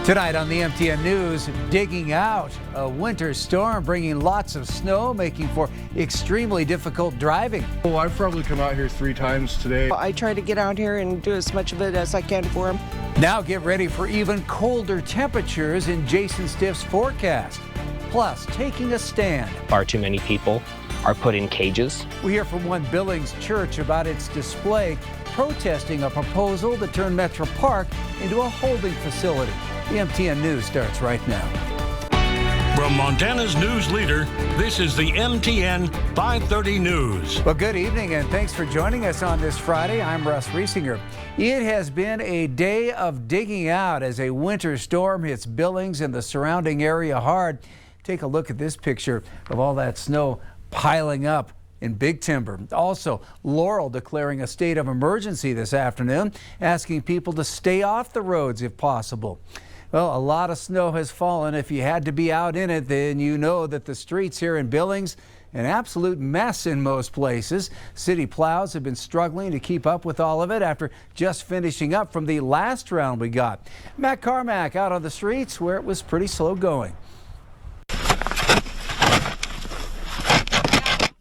Tonight on the MTN News, digging out a winter storm, bringing lots of snow, making for extremely difficult driving. Oh, I've probably come out here 3 times today. I try to get out here and do as much of it as I can for them. Now get ready for even colder temperatures in Jason Stiff's forecast. Plus, taking a stand. Far too many people are put in cages. We hear from one Billings church about its display protesting a proposal to turn Metro Park into a holding facility. The MTN News starts right now. From Montana's news leader, this is the MTN 530 News. Well, good evening and thanks for joining us on this Friday. I'm Russ Riesinger. It has been a day of digging out as a winter storm hits Billings and the surrounding area hard. Take a look at this picture of all that snow piling up in Big Timber. Also, Laurel declaring a state of emergency this afternoon, asking people to stay off the roads if possible. Well, a lot of snow has fallen. If you had to be out in it, then you know that the streets here in Billings, an absolute mess in most places. City plows have been struggling to keep up with all of it after just finishing up from the last round we got. Matt Carmack out on the streets where it was pretty slow going.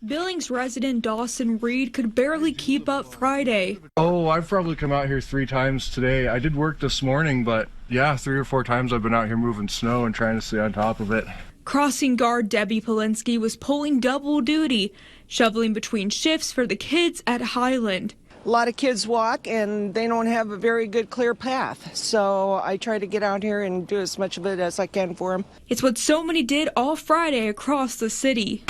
Billings resident Dawson Reed could barely keep up Friday. Oh, I've probably come out here 3 times today. I did work this morning, but yeah, 3 or 4 times I've been out here moving snow and trying to stay on top of it. Crossing guard Debbie Polinsky was pulling double duty, shoveling between shifts for the kids at Highland. A lot of kids walk and they don't have a very good clear path. So I try to get out here and do as much of it as I can for them. It's what so many did all Friday across the city.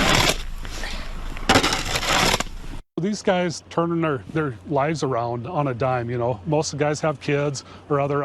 These guys turning their lives around on a dime, you know. Most of the guys have kids or other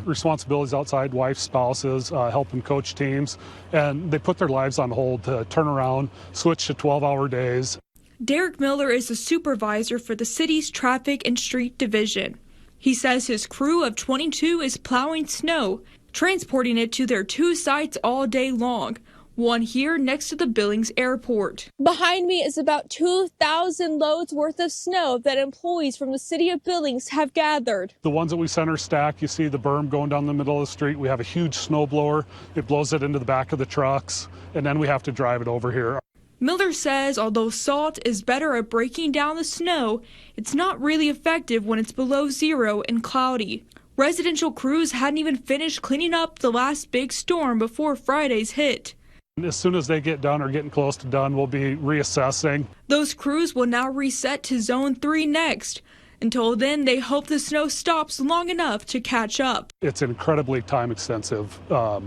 responsibilities outside, wives, spouses, helping coach teams, and they put their lives on hold to turn around, switch to 12-hour days. Derek Miller is the supervisor for the city's traffic and street division. He says his crew of 22 is plowing snow, transporting it to their 2 sites all day long. One here next to the Billings airport. Behind me is about 2,000 loads worth of snow that employees from the city of Billings have gathered. The ones that we center stack, you see the berm going down the middle of the street. We have a huge snow blower. It blows it into the back of the trucks, and then we have to drive it over here. Miller says although salt is better at breaking down the snow, it's not really effective when it's below 0 and cloudy. Residential crews hadn't even finished cleaning up the last big storm before Friday's hit. As soon as they get done or getting close to done, we'll be reassessing. Those crews will now reset to Zone 3 next. Until then, they hope the snow stops long enough to catch up. It's an incredibly time-extensive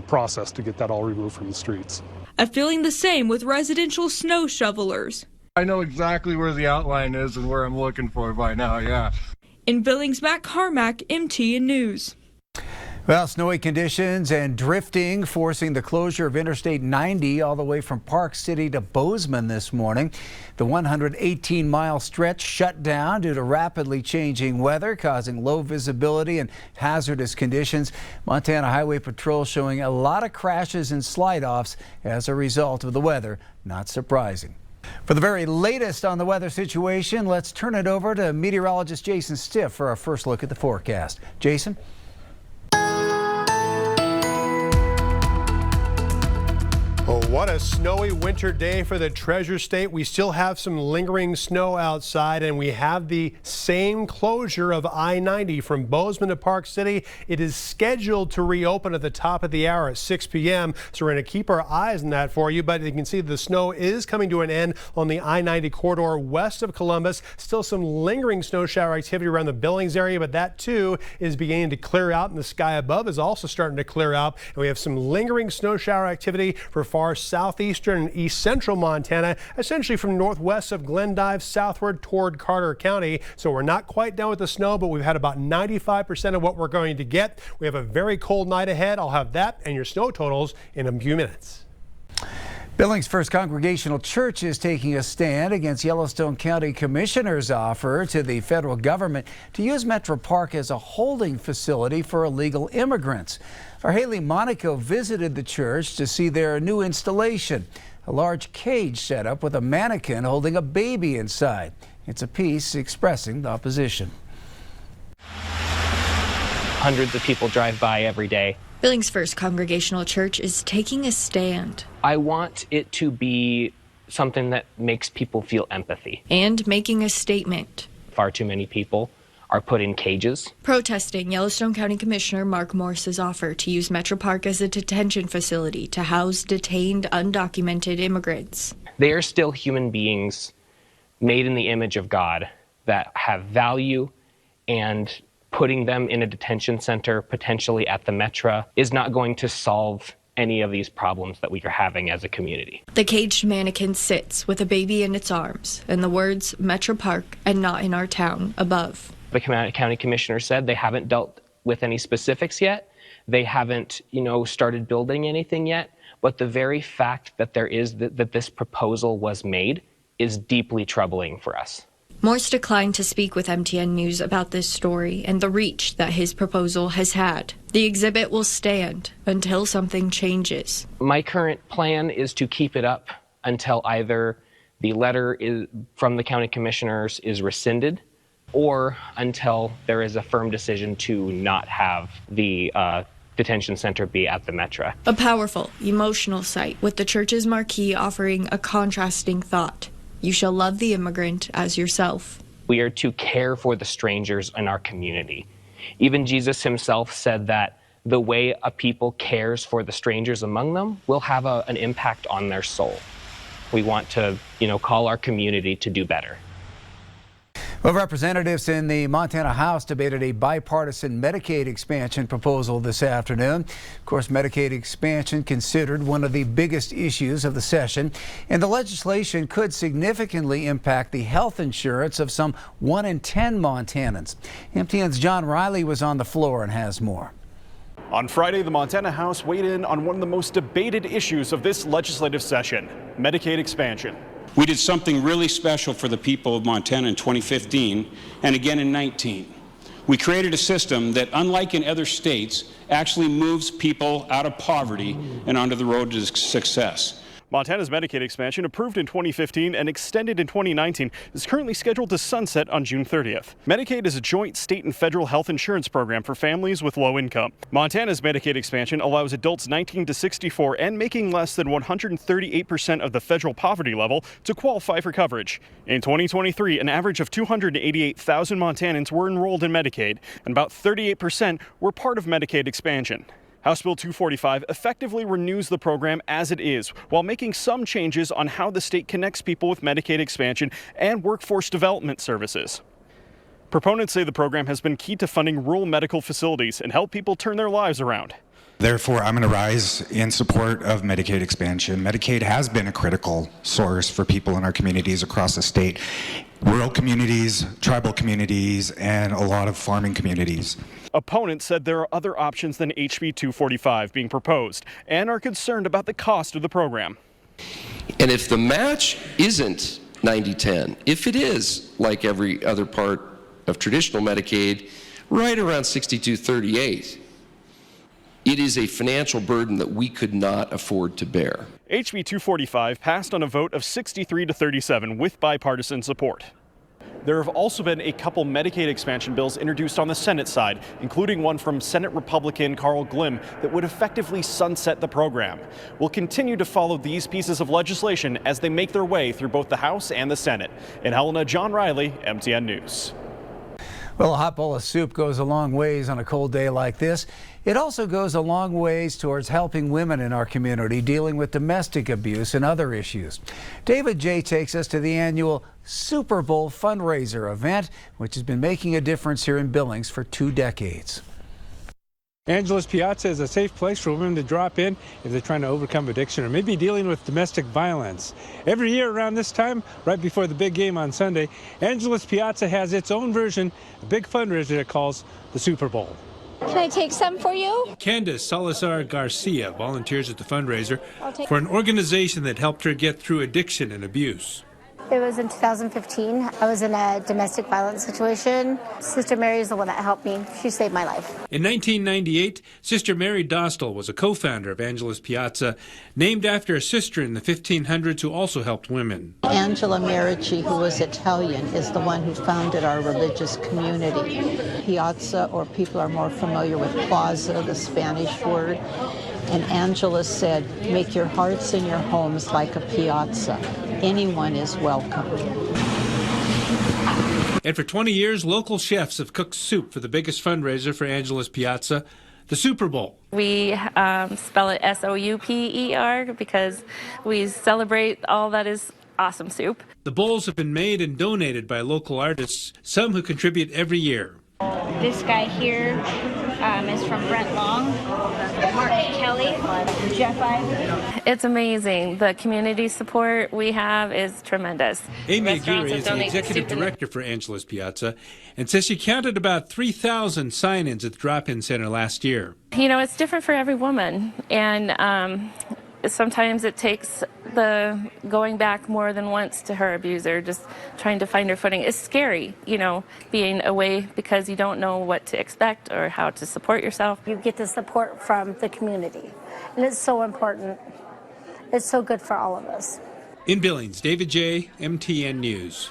process to get that all removed from the streets. A feeling the same with residential snow shovelers. I know exactly where the outline is and where I'm looking for by now, yeah. In Billings, Matt Carmack, MTN News. Well, snowy conditions and drifting forcing the closure of Interstate 90 all the way from Park City to Bozeman this morning. The 118-mile stretch shut down due to rapidly changing weather, causing low visibility and hazardous conditions. Montana Highway Patrol showing a lot of crashes and slide-offs as a result of the weather. Not surprising. For the very latest on the weather situation, let's turn it over to meteorologist Jason Stiff for our first look at the forecast. Jason? Oh, what a snowy winter day for the Treasure State. We still have some lingering snow outside, and we have the same closure of I-90 from Bozeman to Park City. It is scheduled to reopen at the top of the hour at 6 p.m., so we're going to keep our eyes on that for you. But you can see the snow is coming to an end on the I-90 corridor west of Columbus. Still some lingering snow shower activity around the Billings area, but that too is beginning to clear out, and the sky above is also starting to clear out. And we have some lingering snow shower activity for far southeastern and east central Montana, essentially from northwest of Glendive southward toward Carter County. So we're not quite done with the snow, but we've had about 95% of what we're going to get. We have a very cold night ahead. I'll have that and your snow totals in a few minutes. Billings First Congregational Church is taking a stand against Yellowstone County Commissioner's offer to the federal government to use Metro Park as a holding facility for illegal immigrants. Our Haley Monaco visited the church to see their new installation, a large cage set up with a mannequin holding a baby inside. It's a piece expressing the opposition. Hundreds of people drive by every day Billings First Congregational Church is taking a stand. I want it to be something that makes people feel empathy. And making a statement. Far too many people are put in cages. Protesting Yellowstone County Commissioner Mark Morris's offer to use Metro Park as a detention facility to house detained, undocumented immigrants. They are still human beings made in the image of God that have value, and putting them in a detention center, potentially at the Metro, is not going to solve any of these problems that we are having as a community. The caged mannequin sits with a baby in its arms and the words Metro Park and not in our town above. The county commissioner said they haven't dealt with any specifics yet. They haven't, started building anything yet. But the very fact that that this proposal was made is deeply troubling for us. Morse declined to speak with MTN News about this story and the reach that his proposal has had. The exhibit will stand until something changes. My current plan is to keep it up until either the letter from the county commissioners is rescinded, or until there is a firm decision to not have the detention center be at the Metro. A powerful, emotional site with the church's marquee offering a contrasting thought. You shall love the immigrant as yourself. We are to care for the strangers in our community. Even Jesus himself said that the way a people cares for the strangers among them will have an impact on their soul. We want to, call our community to do better. Well, representatives in the Montana House debated a bipartisan Medicaid expansion proposal this afternoon. Of course, Medicaid expansion considered one of the biggest issues of the session, and the legislation could significantly impact the health insurance of some 1 in 10 Montanans. MTN's John Riley was on the floor and has more. On Friday, the Montana House weighed in on one of the most debated issues of this legislative session, Medicaid expansion. We did something really special for the people of Montana in 2015 and again in 19. We created a system that, unlike in other states, actually moves people out of poverty and onto the road to success. Montana's Medicaid expansion, approved in 2015 and extended in 2019, is currently scheduled to sunset on June 30th. Medicaid is a joint state and federal health insurance program for families with low income. Montana's Medicaid expansion allows adults 19 to 64 and making less than 138% of the federal poverty level to qualify for coverage. In 2023, an average of 288,000 Montanans were enrolled in Medicaid, and about 38% were part of Medicaid expansion. House Bill 245 effectively renews the program as it is, while making some changes on how the state connects people with Medicaid expansion and workforce development services. Proponents say the program has been key to funding rural medical facilities and help people turn their lives around. Therefore, I'm going to rise in support of Medicaid expansion. Medicaid has been a critical source for people in our communities across the state. Rural communities, tribal communities, and a lot of farming communities. Opponents said there are other options than HB 245 being proposed and are concerned about the cost of the program. And if the match isn't 90-10, if it is like every other part of traditional Medicaid, right around 62-38, it is a financial burden that we could not afford to bear. HB 245 passed on a vote of 63-37 with bipartisan support. There have also been a couple Medicaid expansion bills introduced on the Senate side, including one from Senate Republican Carl Glimm that would effectively sunset the program. We'll continue to follow these pieces of legislation as they make their way through both the House and the Senate. In Helena, John Riley, MTN News. Well, a hot bowl of soup goes a long ways on a cold day like this. It also goes a long ways towards helping women in our community dealing with domestic abuse and other issues. David J. takes us to the annual Super Bowl fundraiser event, which has been making a difference here in Billings for 2 decades. Angela's Piazza is a safe place for women to drop in if they're trying to overcome addiction or maybe dealing with domestic violence. Every year around this time, right before the big game on Sunday, Angela's Piazza has its own version, a big fundraiser it calls the Super Bowl. Can I take some for you? Candace Salazar Garcia volunteers at the fundraiser for an organization that helped her get through addiction and abuse. It was in 2015. I was in a domestic violence situation. Sister Mary is the one that helped me. She saved my life. In 1998, Sister Mary Dostal was a co-founder of Angelus Piazza, named after a sister in the 1500s who also helped women. Angela Merici, who was Italian, is the one who founded our religious community. Piazza, or people are more familiar with plaza, the Spanish word. And Angela said, make your hearts and your homes like a piazza. Anyone is welcome. And for 20 years, local chefs have cooked soup for the biggest fundraiser for Angelus Piazza, the Super Bowl. We spell it S-O-U-P-E-R because we celebrate all that is awesome soup. The bowls have been made and donated by local artists, some who contribute every year. This guy here is from Brent Long, Mark Kelly, Jeff Ivey. It's amazing. The community support we have is tremendous. Amy Aguirre is the executive director for Angelus Piazza and says she counted about 3,000 sign-ins at the drop-in center last year. You know, it's different for every woman, and sometimes it takes the going back more than once to her abuser, just trying to find her footing. It's scary, you know, being away because you don't know what to expect or how to support yourself. You get the support from the community, and it's so important. It's so good for all of us. In Billings, David J., MTN News.